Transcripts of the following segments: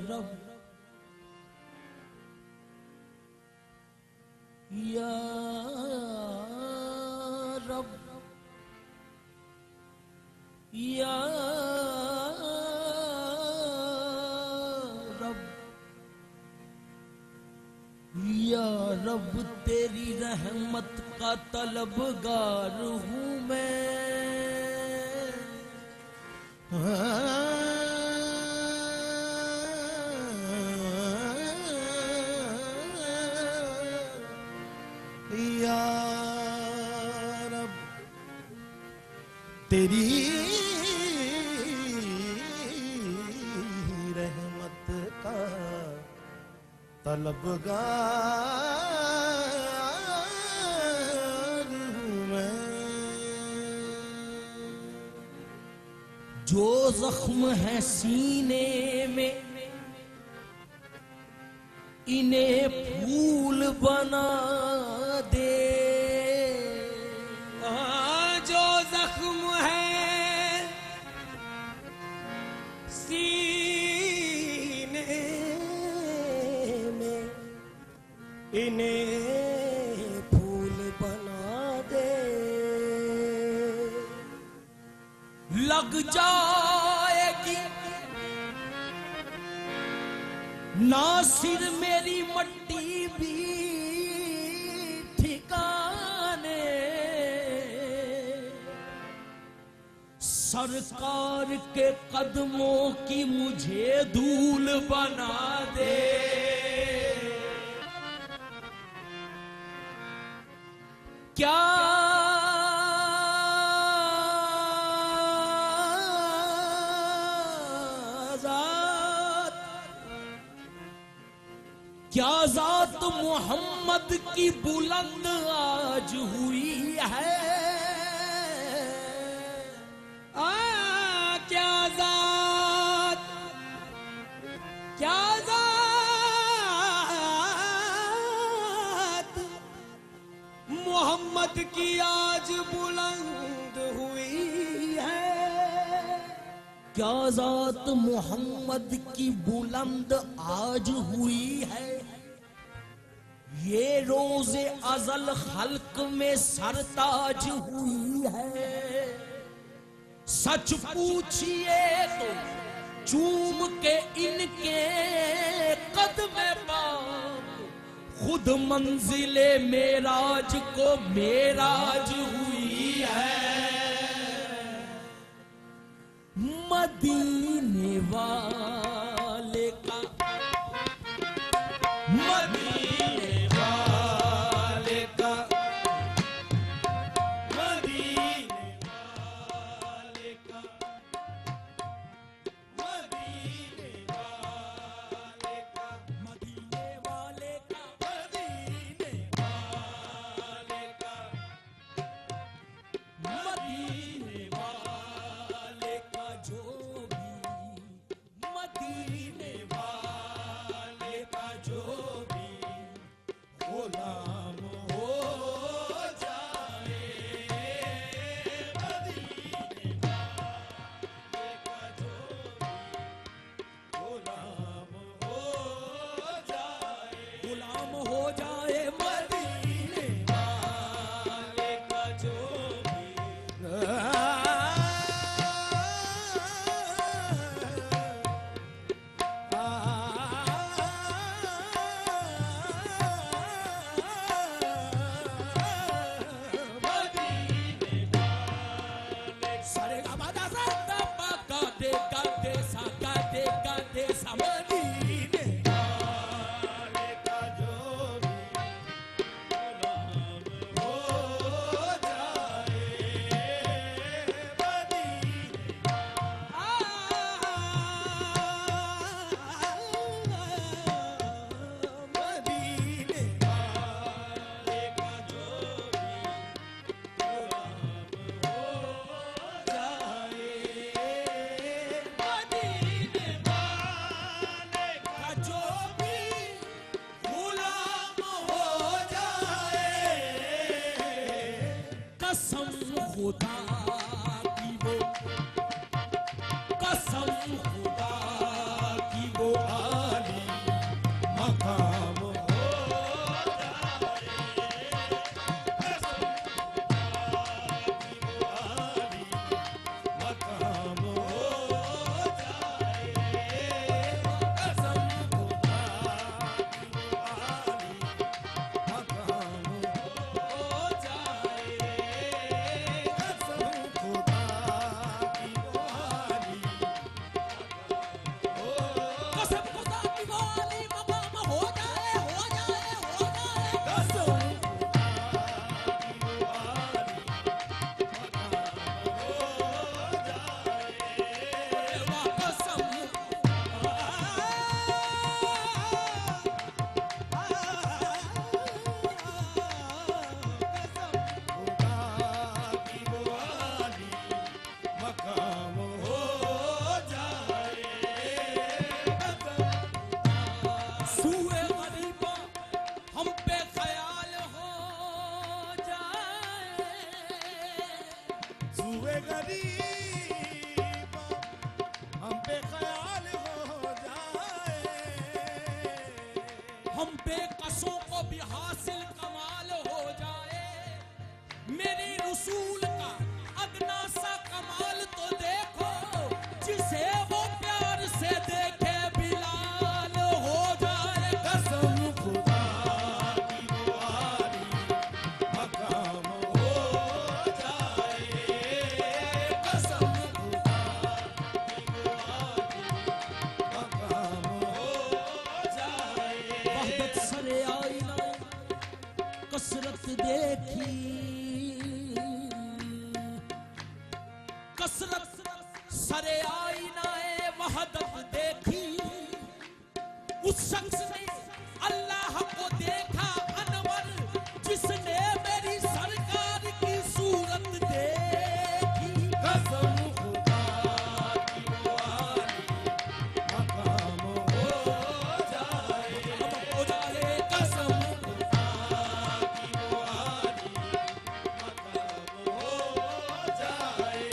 रब या रब या रब या रब तेरी रहमत का तलबगार हूँ मैं। या रब तेरी रहमत का तलबगार हूँ मैं। जो जख्म है सीने में इन्हें फूल बना दे। जो जख्म है सीने में इन्हें फूल बना दे। लग जाएगी नासिर मेरी मट्टी भी ठिकाने। सरकार के कदमों की मुझे धूल बना दे। क्या ज़ात मोहम्मद की बुलंद आज हुई है। क्या ज़ात मोहम्मद की आज बुलंद हुई है। क्या ज़ात मोहम्मद की बुलंद आज हुई है। ये रोज़े अज़ल खल्क में सरताज हुई है। सच पूछिए तो चूम के इनके कदमे पाक खुद मंजिले मेराज को मेराज हुई है। मदीने वाले का मदीने वाले का मदीने वाले का मदीने वाले का मदीने वाले का मदीने वाले का मदीने वाले का जो भी मदीने वाले का जो भी गुलाम हो जाए। मदीने वाले का जो भी गुलाम हो जाए। गुलाम हो जाए मदीने वाले का जो भी। खुदा की वो कसम खुदा की वो हुए गरीब हम पे ख्याल हो जाए, हम बेकसों को भी हासिल कमाल हो जाए। मेरी रसूल का अदना सा कमाल तो देखो, जिसे वो प्यार से देखे बिलाल हो जाए। कसम खुदा की दुआरी मकाम हो जाए, कसम खुदा की दुआरी मकाम हो जाए। वहदत सरे आईना कसरत देखी, कसरत सरे आईना वहदत देखी। उस शख्स ने अल्लाह को देखा अनवर, जिसने मेरी सरकार की सूरत देखी। कसम खुदा की दुआरी मकाम हो जाए, हो जाए कसम खुदा की दुआरी मकाम हो जाए।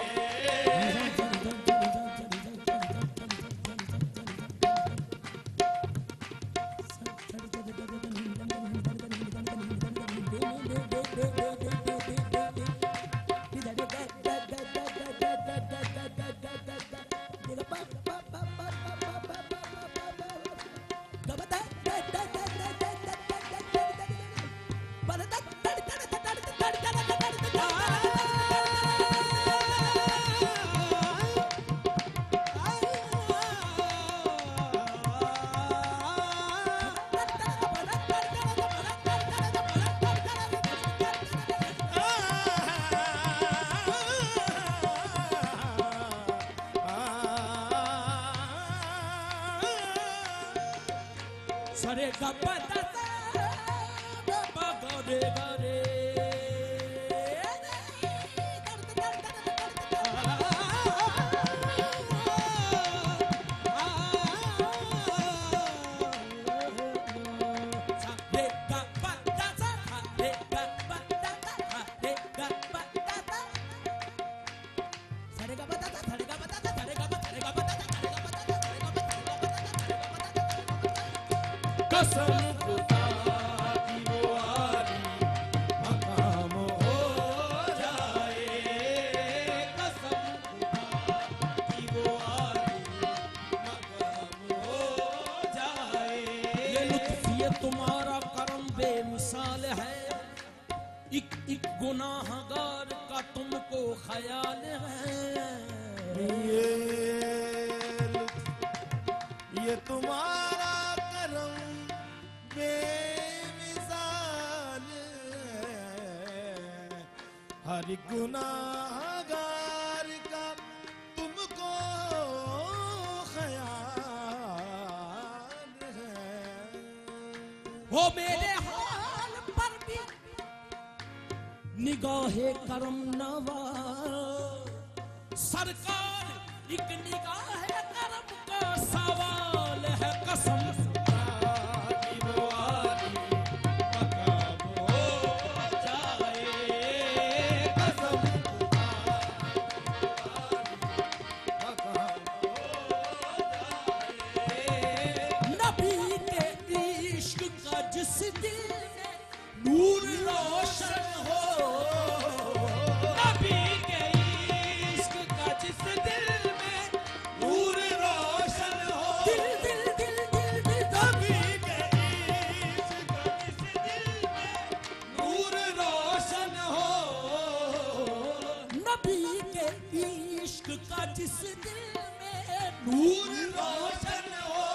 सरे गा पा दा दा पा गा रे गा रे। रे गा पा दा सा, रे गा पा दा सा, रे गा पा दा सा। सरे गा पा दा सा, सरे गा पा दा सा, सरे गा पा, सरे गा पा दा सा, सरे गा पा दा सा, सरे गा पा, सरे गा पा दा सा, सरे गा पा दा सा। कसम खुदा की दुआरी मकाम हो जाए, कसम खुदा की दुआरी मकाम हो जाए। ये लुत्फ ये तुम्हारा करम बेमिसाल है, एक एक गुनाहगार का तुमको ख्याल है। ये तुम्हारा करम बेमिसाल है, हर एक गुनाहगार का तुमको ख्याल है। हो मेरे हाल पर भी निगाहे करम नवाज, सरकार एक निगाह करम का सवाल है। कसम की दुआरी मकाम हो जाए, कसम खुदा की दुआरी मकाम हो जाए। नबी के इश्क का जिस दिल में नूर रोशन हो, नबी के इश्क का जिस दिल में नूर रोशन हो, दिल दिल दिल दिल दिल नबी के इश्क का जिस दिल में नूर रोशन हो, नबी के इश्क का जिस दिल में नूर रोशन हो,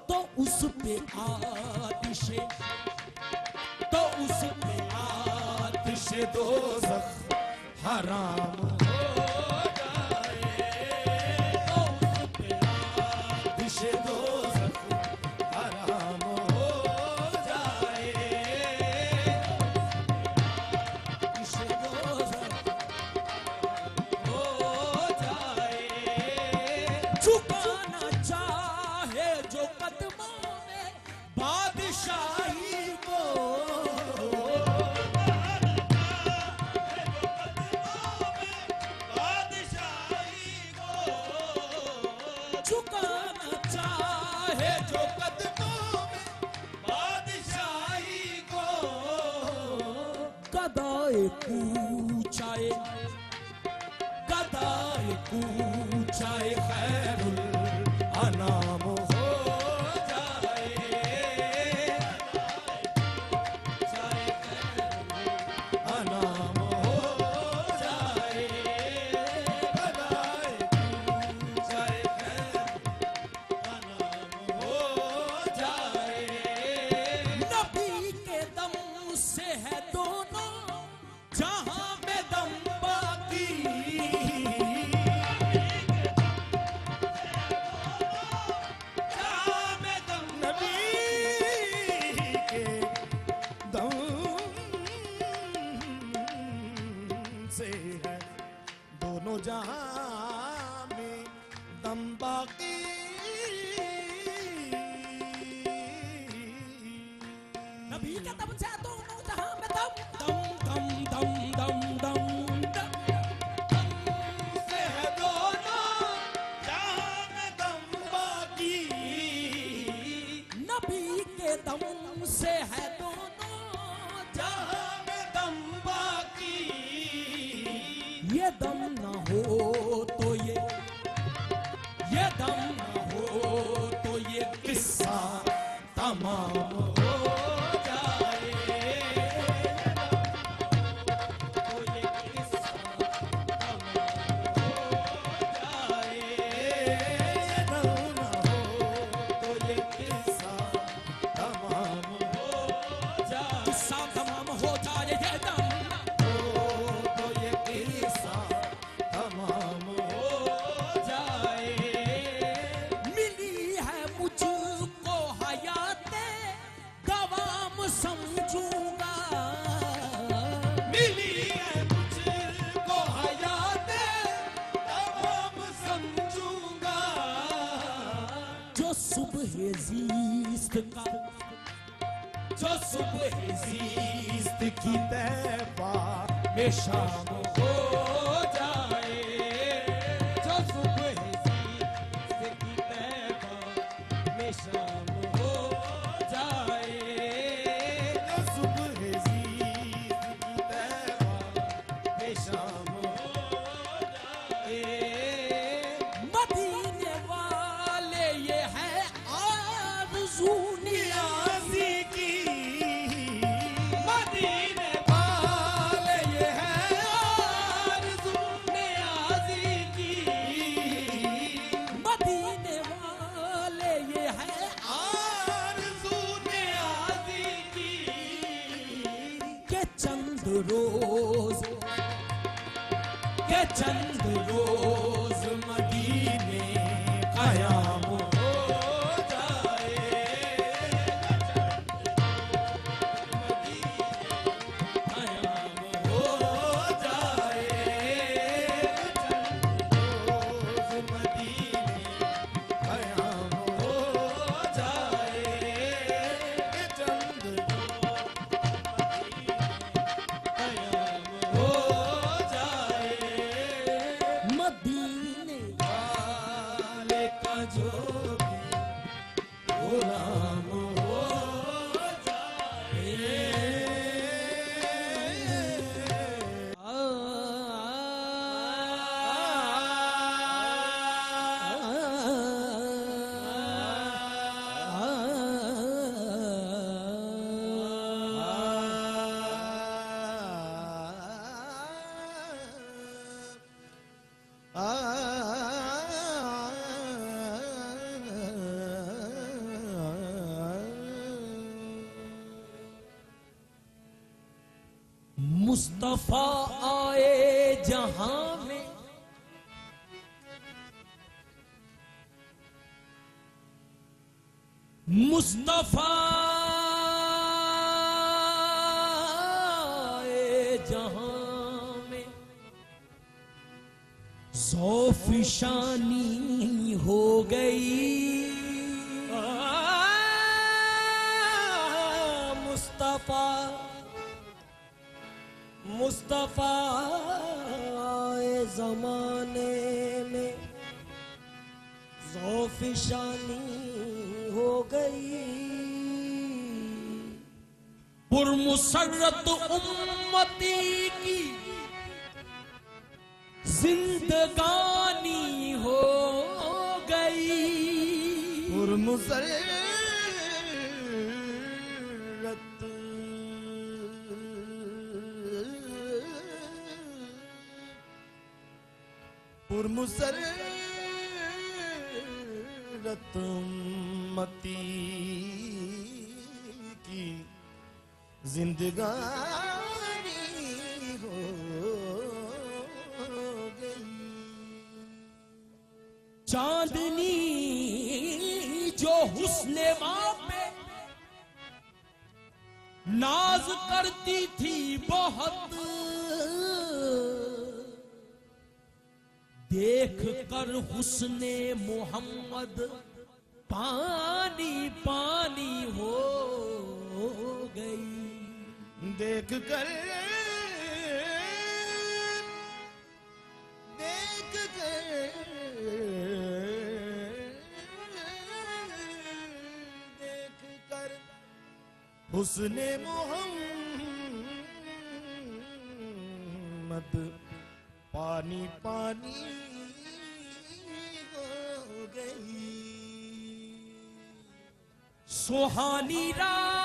तो उस पे आतिशे, तो उस पे आतिशे दोज़ख हराम हो जाए, तो उस पे आतिश दोज़ख हराम हो जाए। आतिशे दोज़ख हो जाए। झुकाना चाहे जो कदमों में बादशाही को, कूचाए गदाए कूचाए खैरुल अनाम हो जाए चाहे खैरुल अनाम हो जाए गदाए कूचाए खैरुल अनाम हो जाए नबी के दम से है दोनों जहां में दम बाकी जहां में दम नबी के दम से है दोनों जहां में दम बाकी नबी के दम से दोनों जहां में दम दम दम दम दम दम दम से है दोनों जहां में दम बाकी नबी के दम से है दोनों जहां में दम बाकी ये दम ना हो तो ये दम ना हो तो ये किस्सा तमाम हो जाए तो ये किस्सा तमाम हो जाए ये दम ना हो तो ये किस्सा तमाम हो जाए किस्सा तमाम हो जाए ये दम ना हो तो ये किस्सा तमाम हो जाए मिली है मुझको हयाते दवाम समझूंगा मिली है मुझको हयाते दवाम समझूंगा जो सुबह ज़ीस्त का जो सुबह ज़ीस्त की तैबा में शाम हो जाए जो सुबह ज़ीस्त की तैबा में शाम हो जाए जो सुबह ज़ीस्त की तैबा में शाम हो जाए मदीने वाले ये है आरज़ू नियाज़ी की मदीने वाले ये है आरज़ू नियाज़ी की मदीने वाले ये है आरज़ू नियाज़ी की के चंद रोज मदीने क़याम हो जाए क़याम हो जाए रोज मदीने क़याम हो जाए चंद क़याम हो जाए मदीने वाले का जो भी गुलाम हो जाए मुस्तफा आए जहां में मुस्तफा आए जहां में ज़ौफ़िशानी हो गई मुस्तफा ज़माने में ज़ौफ़िशानी हो गई। पुरमुसर्रत उम्मती की जिंदगानी हो गई। पुरमुसर्रत पुरमुसर्रत मती की जिंदगानी हो गई। चांदनी जो हुस्ने माँ पे नाज करती थी बहुत, देख कर हुस्ने मोहम्मद पानी पानी हो गई। देख कर हुस्ने मोहम्मद पानी पानी हो गई। सुहानी रात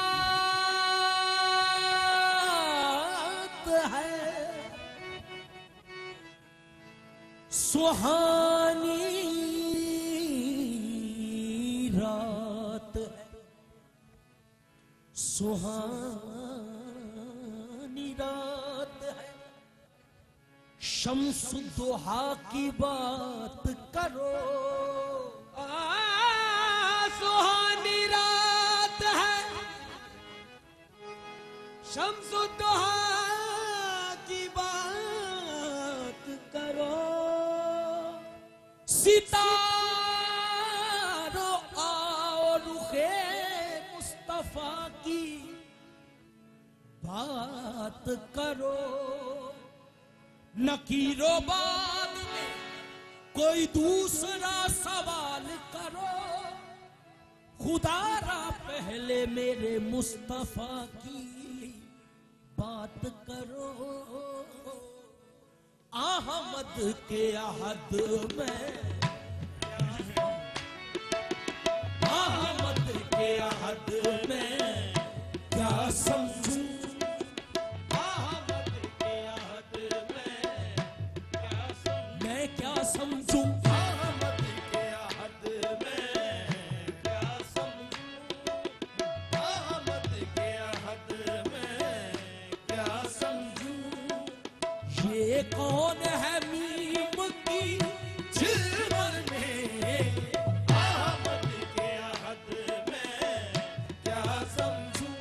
है, सुहानी रात है, सुहानी रात है। शम्सुद्दोहा की बात करो, सुहानी रात है, शम्सुद्दोहा की बात करो। सितारों आओ रुखे मुस्तफा की बात करो। नकीरो बाद में कोई दूसरा सवाल करो, खुदारा पहले मेरे मुस्तफा की बात करो। अहमद के अहद में, अहमद के अहद में क्या समझूं, अहमद के अहद में मैं क्या समझूं, अहमद के अहद में क्या समझूं, अहमद के अहद में क्या समझूं। ये कौन है मीम की झिलमर में, अहमद के अहद में क्या समझूं।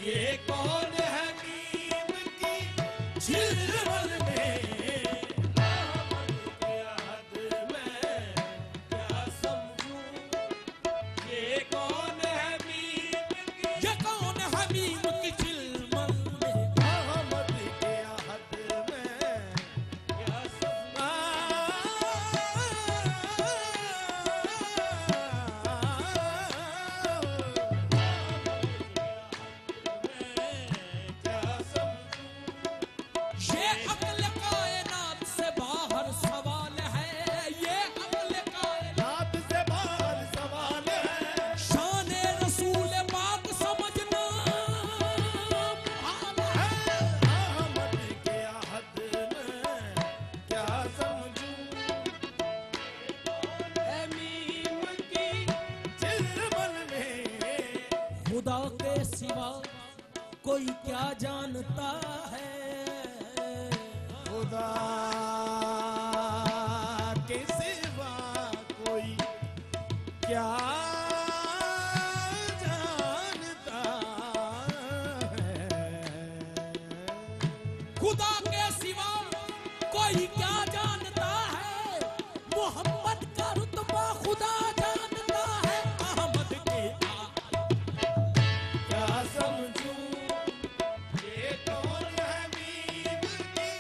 ये कौन है मीम की झिलमर में, अहमद के अहद में क्या समझूं। ये कौन है मीम की, ये कौन है मीम की झिलमर में। अहमद के अहद में क्या ये अक्ल कायनात से बाहर सवाल है, ये अक्ल कायनात नात से बाहर सवाल है। शान रसूल पाक समझना मुहाल है। अहमद के अहद में क्या समझूं। ऐ मीम की चिलमन में खुदा के सिवा कोई क्या जानता है, खुदा के सिवा कोई क्या जानता है। खुदा के सिवा कोई क्या जानता है, मोहम्मद का रुतबा खुदा जानता है। अहमद के क्या समझूं। ये कौन है मीम की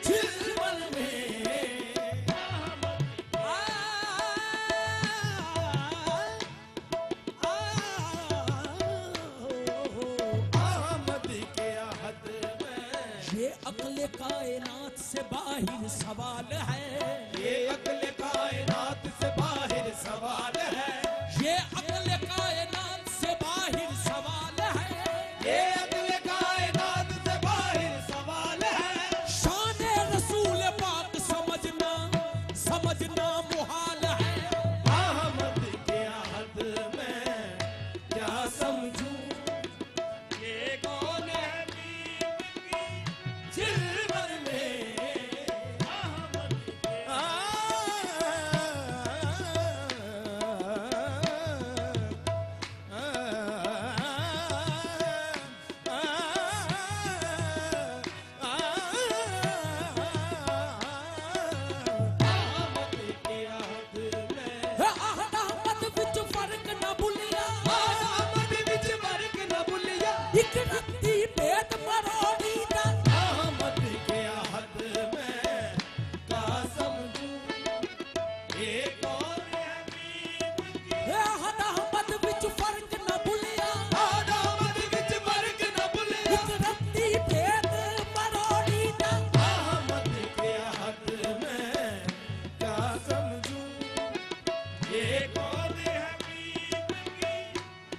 झिलमल में अहमद के अहद में ये कायनात से बाहर सवाल है, ये अक्ल कायनात से बाहर सवाल है, ये अक्ल कायनात से बाहर सवाल है, ये अक्ल कायनात से बाहर सवाल है। शान रसूल पाक समझना समझना मुहाल है। अहमद के हद में क्या समझूं, ये कौन है जिल्वर में अहमद के अहमद विच फर्क न भुलिया, अहमद विच फर्क न भुलिया, इक रत्ती भेद मरोड़ी दा, अहमद के हद में क्या समझूं, ये कौन है अहमद विच फर्क न भुलिया, अहमद विच फर्क न भुलिया, इक रत्ती भेद मरोड़ी दा, अहमद के हद में क्या समझूं, ये कौन है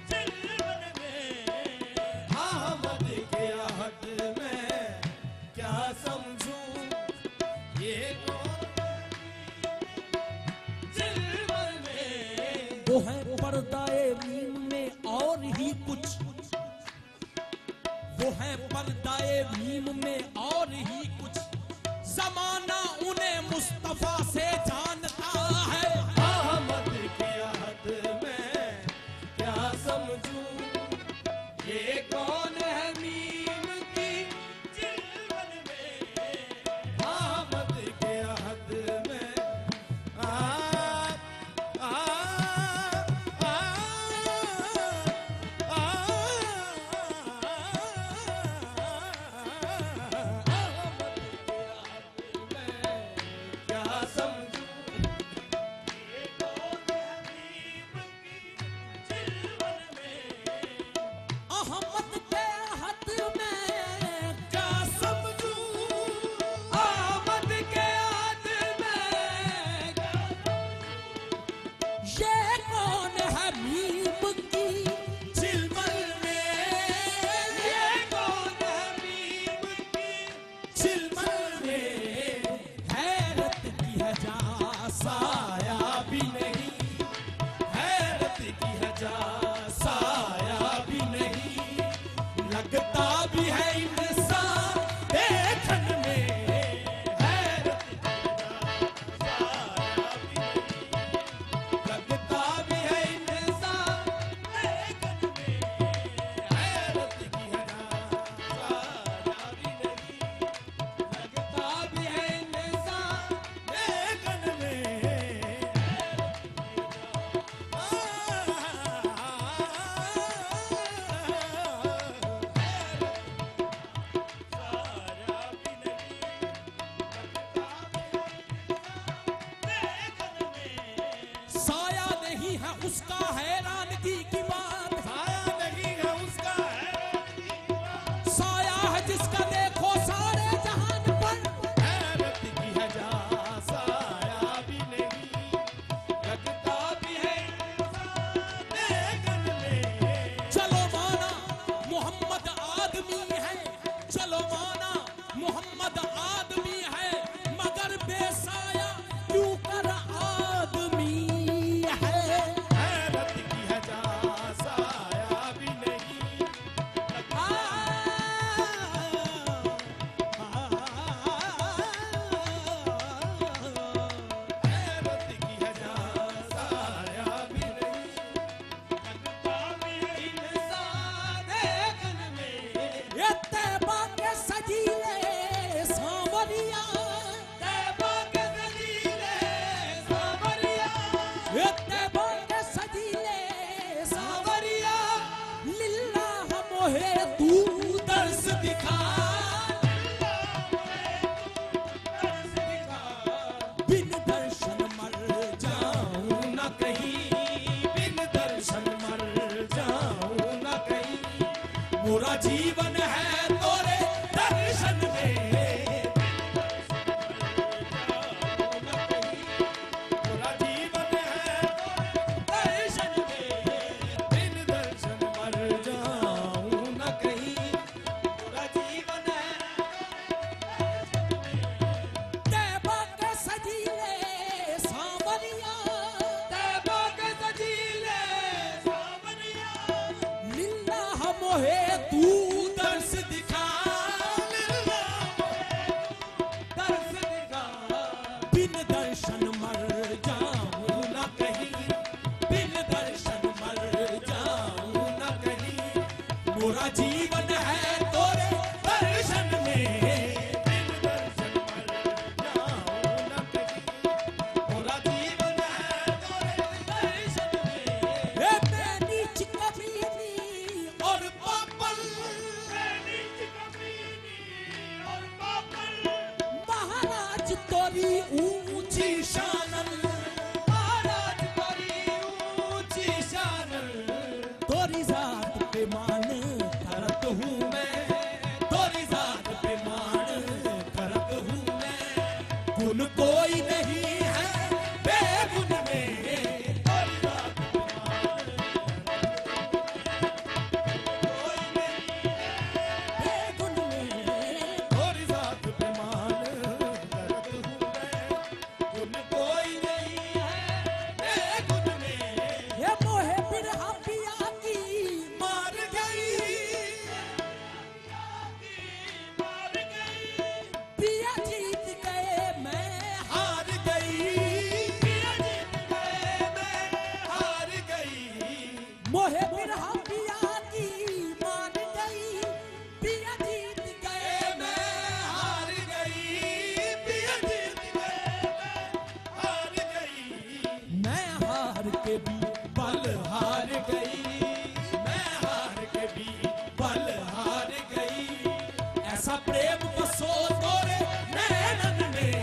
जिल्वर में अहमद के हद में क्या समझूं, ये कौन जिल्वर में वो है पर्दाए मीम में और ही कुछ, वो है पर्दाए मीम में और ही कुछ, जमाना उन्हें मुस्तफा से जानता है। अहमद के हद में क्या समझूं, ये कौन है मीम की जिल्वर में अहमद के हद में क्या समझूं, ये कौन है मीम की जिल्वर में अहमद के हद में क्या समझूं, अहमद के हद में ये कौन है मीम की जिल्वर में, ये कौन है मीम की जिल्वर में हैरत की है जा साया भी नहीं, हैरत की है जा साया भी नहीं, लगता भी है इंसान देखन में, हैरत की है जा साया भी नहीं, लगता भी है इंसान देखन में, हैरत की है जा साया भी नहीं, लगता भी तोरी ऊंची शानन, महाराज तोरी ऊंची शानन, तोरी जात पे मान करत हूँ मैं, तोरी जात पे मान करत हूँ मैं। गुण कोई नहीं है बेगुन में, तोरी जात पे मान कोई नहीं बेगुन में। तोरी जात पे मान करत हूँ मैं, गुण कोई नहीं है बेगुन में। ये मोहे बिरहा पिया की मार गई, मार गई, पिया जीत गए मैं हार गई, पिया जीत गए मैं हार गई। मोहे बिरहा पिया की मान गई, पिया जीत गए मैं हार गई, पिया जीत गए मैं हार गई। मैं हार के भी बल हार गई, मैं हार के भी बल हार गई। ऐसा प्रेम बसो तोरे नैनन में।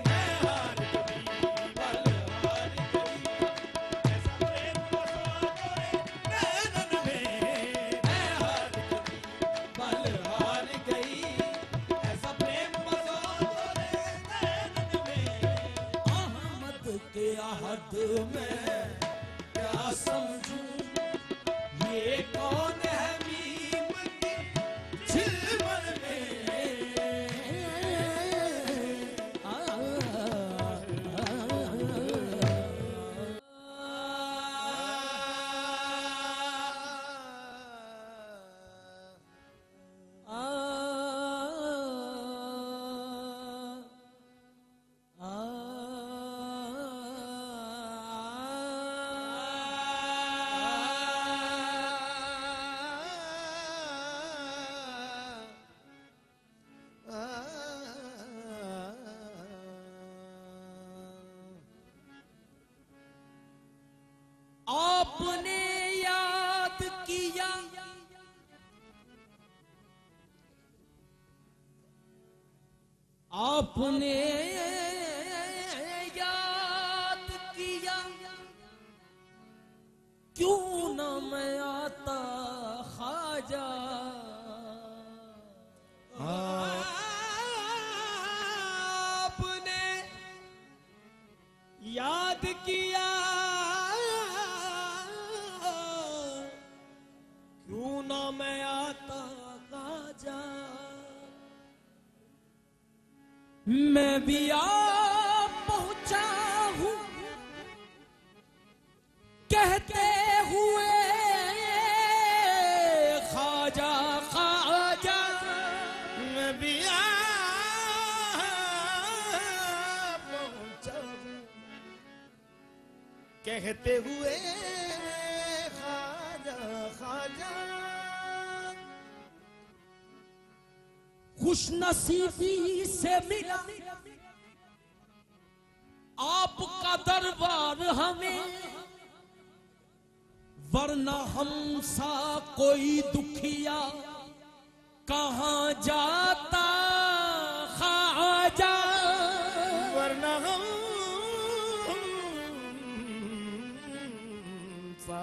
मैं हार के भी बल हार गई, ऐसा प्रेम बसो तोरे नैनन में। मैं हार के भी बल हार गई, ऐसा प्रेम बसो तोरे नैनन में। अहमद के आहद में क्या समझूं ये कौन है मीम की झिलमन में। आपने याद किया आपने याद किया, क्यों न मैं आता ख्वाजा। आपने याद किया, क्यों ना मैं आता ख्वाजा। मैं भी आ पहुंचा हूं कहते हुए ख्वाजा ख्वाजा। मैं भी आ पहुंचा हूं कहते हुए ख्वाजा ख्वाजा। खुश नसीबी से मिला आपका दरबार हमें, वरना हम सा कोई दुखिया कहाँ जाता ख्वाजा। वरना हम सा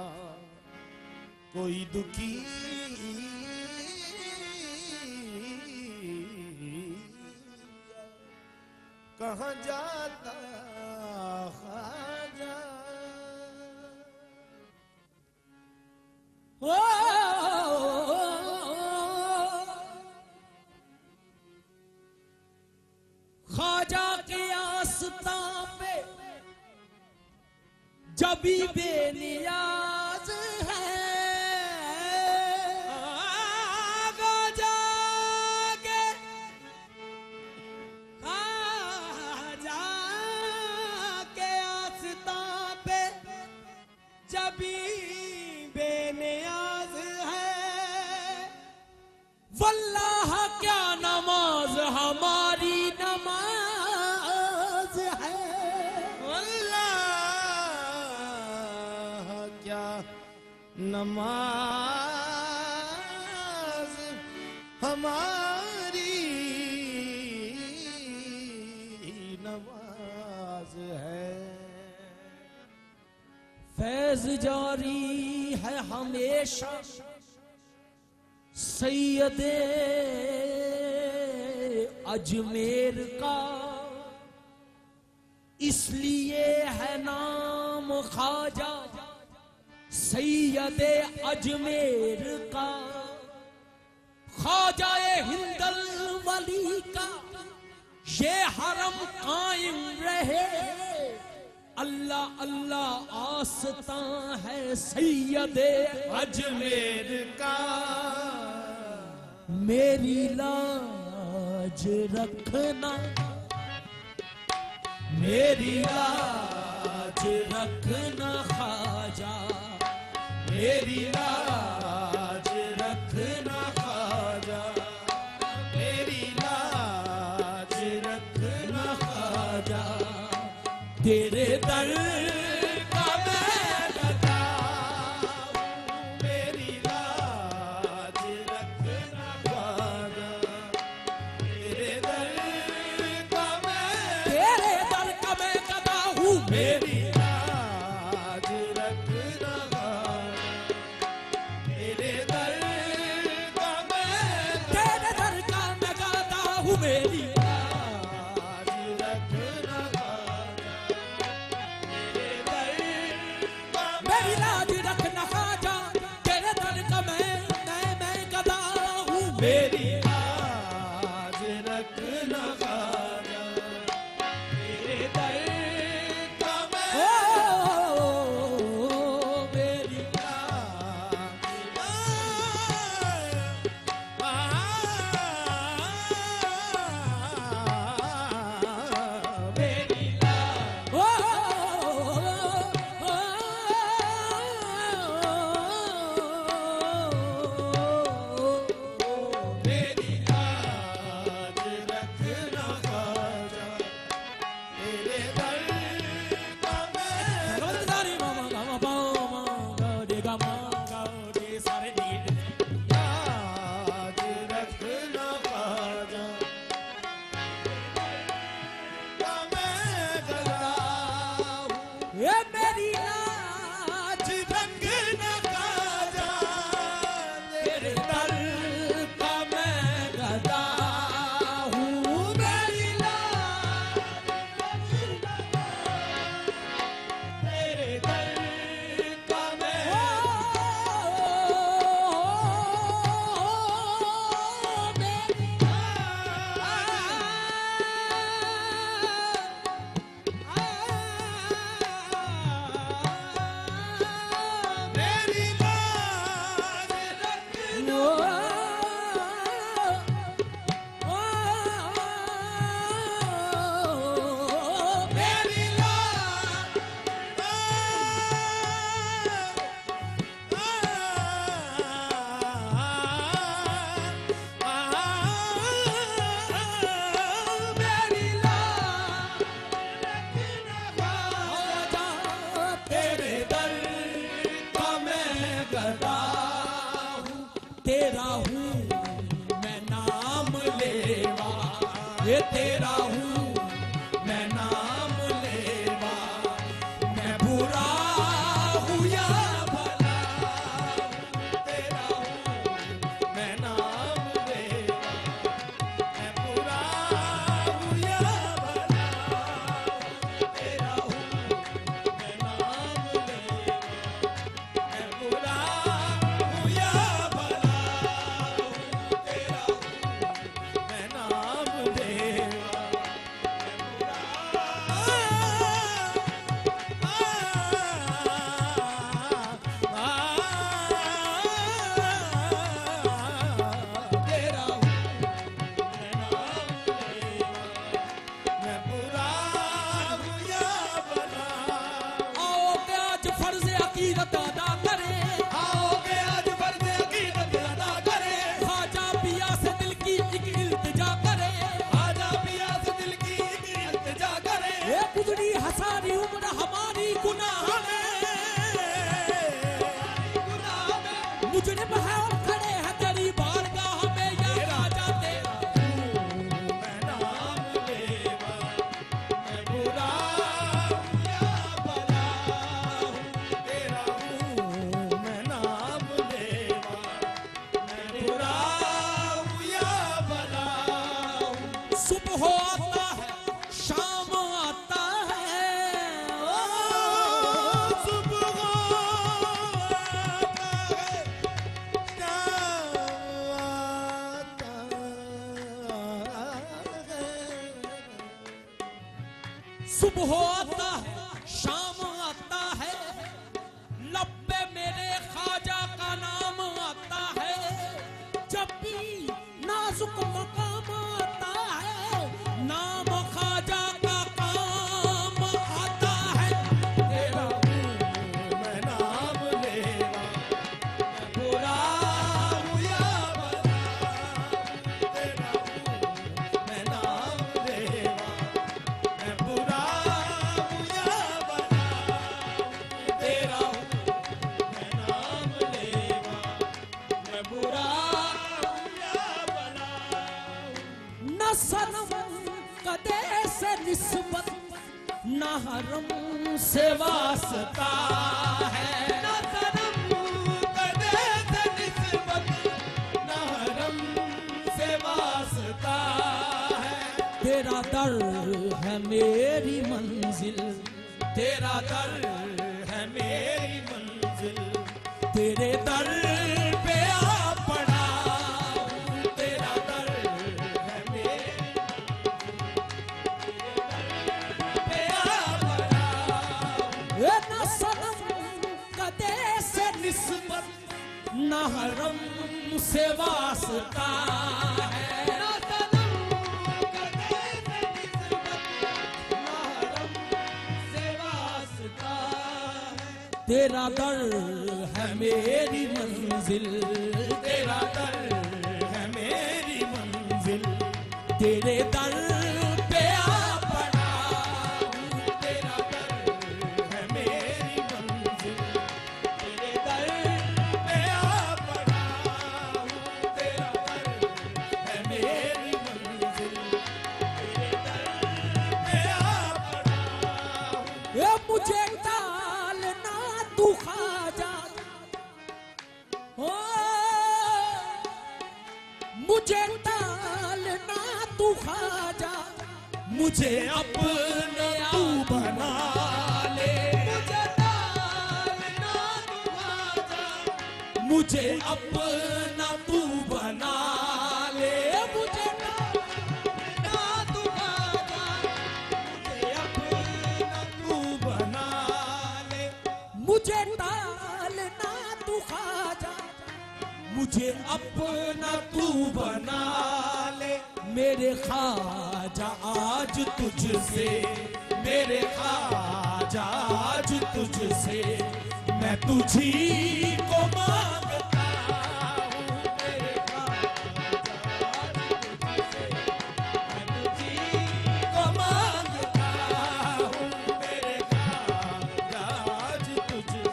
कोई दुखी कहाँ जाता ख्वाजा। ओ ख्वाजा के आस्था पे जबी बेनियाज है, ख्वाजा के आस्था पे जबी बेनियाज है। वल्लाह क्या नमाज हमारी नमाज है। अल्लाह क्या नमाज हमारी फैज जारी है हमेशा सैयदे अजमेर का, इसलिए है नाम ख्वाजा सैयदे अजमेर का। ख्वाजाए हिंदल वली का ये हरम कायम रहे, अल्लाह अल्लाह आस्ता है सैयदे अजमेर का। मेरी लाज रखना, मेरी लाज रखना ख्वाजा, मेरी लाज रखना ख्वाजा, मेरी लाज रखना ख्वाजा। तेरे दर का मैं गदा हूँ, मेरी लाज रखना ख्वाजा। तेरे दर का मैं गदा हूँ, मेरी लाज रखना ख्वाजा। तेरे दर का मैं तेरे दर का मैं गदा हूँ, मेरी लाज रखना ख्वाजा। तेरे दर का मेरी लाज रखना ख्वाजा। तेरे दर का मैं गदा हूँ, मेरी लाज रखना ख्वाजा। तेरे दर का मैं मेरी मेरी लाज मेरी लाज रखना ख्वाजा। तेरे दर का मैं लाज रखना ख्वाजा। का मैं गदा हूँ, ये मेरी लाज रखना ख्वाजा। तेरे दर का मैं गदा हूँ, मेरी लाज तेरे दर का मैं मेरी लाज रखना मेरी लाज मेरी लाज तेरे दर का मैं गदा हूँ, तेरा हूँ मैं नाम लेवा, ये तेरा हूँ मैं नाम लेवा। मैं बुरा हूँ या भला, तेरा हूँ मैं नाम लेवा। मैं बुरा हूँ या भला, तेरा हूँ मैं नाम लेवा। मैं बुरा हूँ या भला, तेरा हूँ मैं नाम लेवा। सुबह आता है शाम आता है, सुबह आता है शाम आता है। सुबह आता है शाम आता है, लब पे मेरे ख्वाजा का नाम आता है। जब भी नाजुक मकाम आता है, नाम ख्वाजा का काम आता है। तेरा हूँ मैं नाम लेवा, मैं बुरा हूँ या भला। तेरा हूँ मैं नाम लेवा, मैं बुरा हूँ या भला। तेरा हूँ मैं नाम लेवा, मैं बुरा हूँ या भला। न सनम कदे से निस्बत, न हरम से वास्ता है। न सनम कदे से निस्बत, न हरम से वास्ता है। तेरा दर है मेरी मंजिल, तेरा दर है मेरी मंजिल, तेरे दर पे आ पड़ा हूं। तेरा दर है मेरी पे आ पड़ा। ए न सनम कदे से निस्बत, न हरम से वास्ता है। न सनम कदे से निस्बत, न हरम से वास्ता है। तेरा दर है मेरी मंजिल, तेरा दर है मेरी मंजिल, तेरे दर पे आ पड़ा हूं। तेरा दर है मेरी मंजिल, तेरे दर पे आ पड़ा हूँ। तेरा दर है मेरी मंजिल, तेरे दर पे आ पड़ा हूँ। ए मुझे डालना तू ख्वाजा, ओ मुझे डालना तू ख्वाजा, मुझे अपने तू बना ले। मुझे डालना तू ख्वाजा, मुझे अपना तू बना ले। मुझे ना तू ख्वाजा, मुझे अपना तू बना ले। मुझे डालना तू ख्वाजा, मुझे अपना तू बना ले। मेरे ख्वाजा आज तुझसे, मेरे ख्वाजा आज तुझसे, मैं तुझी को मांगता हूँ। मेरे ख्वाजा आज तुझसे, मैं तुझी को मांगता हूँ। मेरे ख्वाजा आज तुझसे,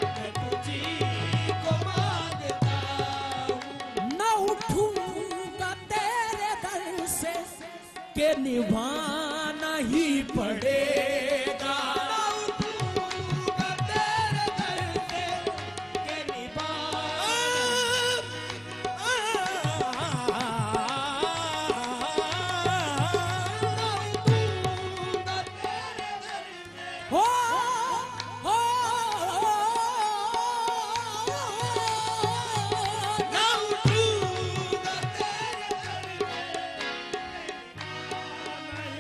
मैं तुझी को मांगता हूँ। न उठूंगा तेरे दर से के निभाना ही पड़ेगा। उठूंगा तेरे दर से के उठूंगा तेरे दर से। हो हो ना उठूंगा तेरे दर से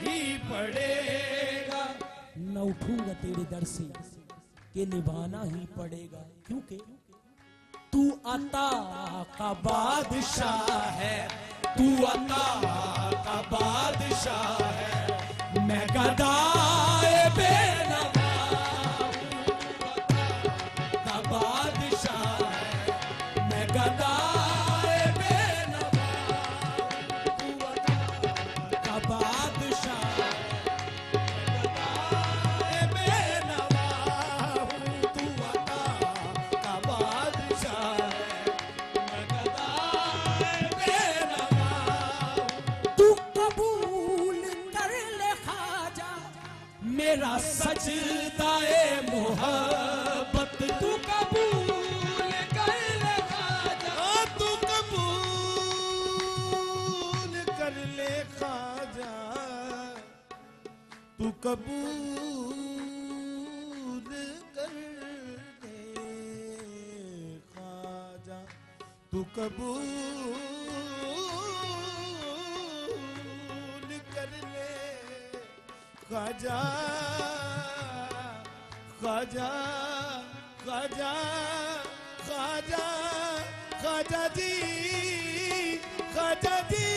नहीं पड़ेगा। न उठूंगा तेरे दर से के निभाना ही पड़ेगा, क्योंकि तू अता का बादशाह है, तू अता का बादशाह है। मैं गदाए बेनवा का बादशाह है, मैं गदाए बेनवा का बादशाह है। बेनवा हूँ, तू अता का बादशाह है। मैं गदाए बेनवा हूँ। तू कबूल कर ले ख्वाजा मेरा सजदाए मोहब्बत। तू कबूल कर ले ख्वाजा, तू कबूल कर ले ख्वाजा कबूल कर दे ख्वाजा, तू कबूल कर ले ख्वाजा, ख्वाजा ख्वाजा ख्वाजा ख्वाजा जी, ख्वाजा जी,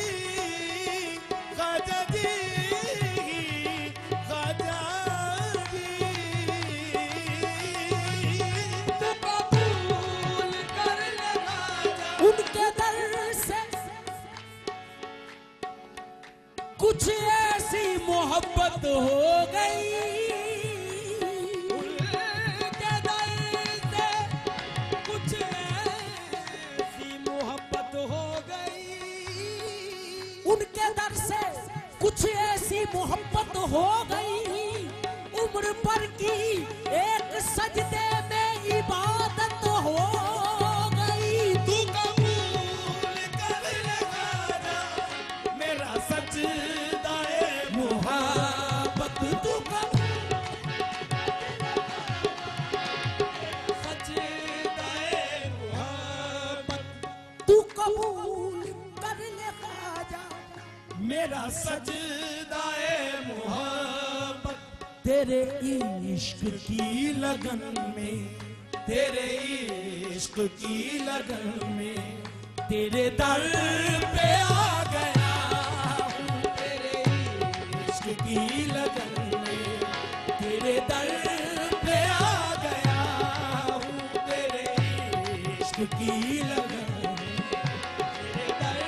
ख्वाजा जी, ख्वाजा जी। तू कबूल कर ले ख्वाजा। उनके दर से कुछ ऐसी मोहब्बत हो गई, उनके दर से कुछ ऐसी मोहब्बत हो गई, उनके दर से कुछ ऐसी मोहब्बत हो गई, उम्र भर की एक सजदे में इबादत हो गई। तू कबूल कर ले ख्वाजा, मेरा सजदाए मोहब्बत, तू सजदाए मोहब्बत, तू कबूल कर ले ख्वाजा। मेरा सजदाए मोहब्बत, तेरे इश्क की लगन में, तेरे इश्क की लगन में, तेरे दर पे आ गया हूँ, तेरे इश्क की लगन में, तेरे दर पे आ गया हूँ, तेरे इश्क की लगन में, तेरे दर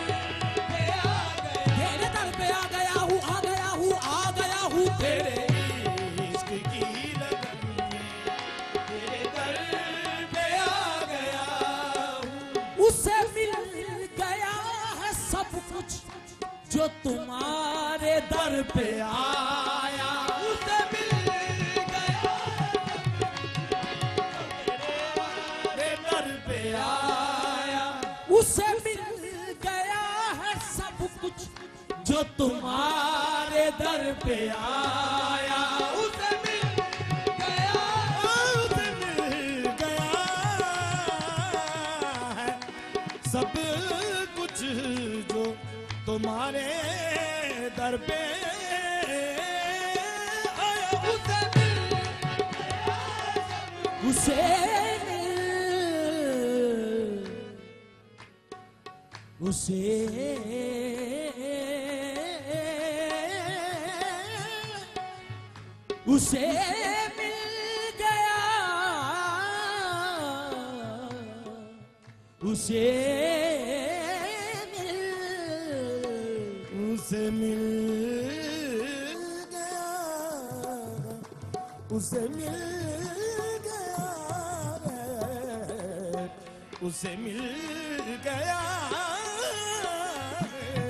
पे आ गया, तेरे दर पे आ गया हूँ, आ गया हूँ, आ गया हूँ, तेरे इश्क की लगन में, तेरे दर पे आ गया हूँ। उसे मिल गया है सब कुछ जो तुम्हारे दर पे आया, उसे मिल गया तेरे दर पे आया, उसे मिल गया है सब कुछ जो तुम्हारे दर पे आया, उसे मिल गया, उसे मिल गया है सब कुछ जो तुम्हारे दर पे आया, उसे मिल उसे उसे उसे मिल गया, उसे उसे मिल गया, उसे मिल गया रे, उसे मिल गया रे,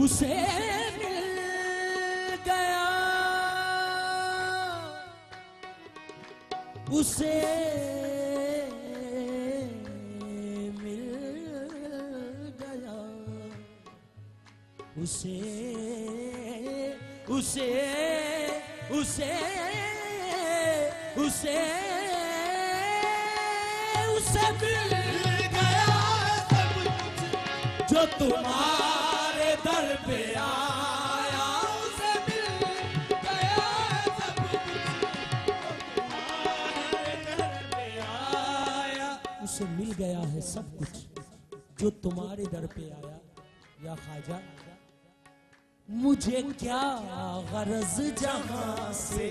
उसे मिल गया, उसे मिल गया, उसे उसे उसे उसे उसे मिल गया सब कुछ जो तुम्हारे दर पे आया, उसे मिल गया सब कुछ तुम्हारे दर पे आया, उसे मिल गया है सब कुछ जो तुम्हारे दर पे आया। या ख्वाजा मुझे क्या गरज जहां से,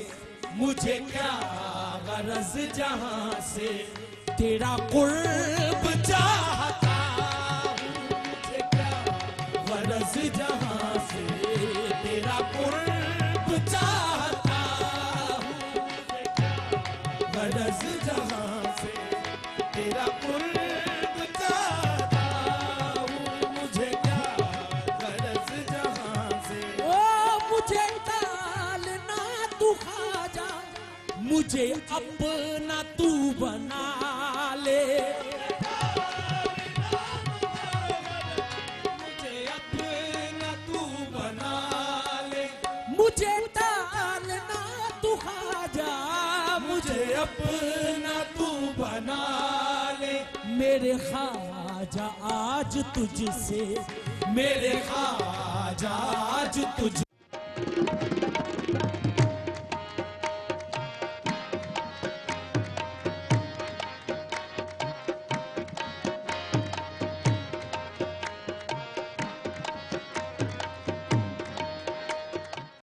मुझे क्या गरज जहां से तेरा कुर्ब चाहता हूं, मुझे क्या गरज जहां से तेरा कुर्ब चाहता हूं, मुझे क्या गरज जहां से तेरा कुर्ब चाहता हूँ, मुझे क्या गरज जहां से, ओ मुझे टालना तू ख्वाजा, मुझे अपना तू बना ले, मुझे अपना तू बना ले, मुझे मेरे ख्वाजा आज तुझसे, मेरे ख्वाजा आज तुझ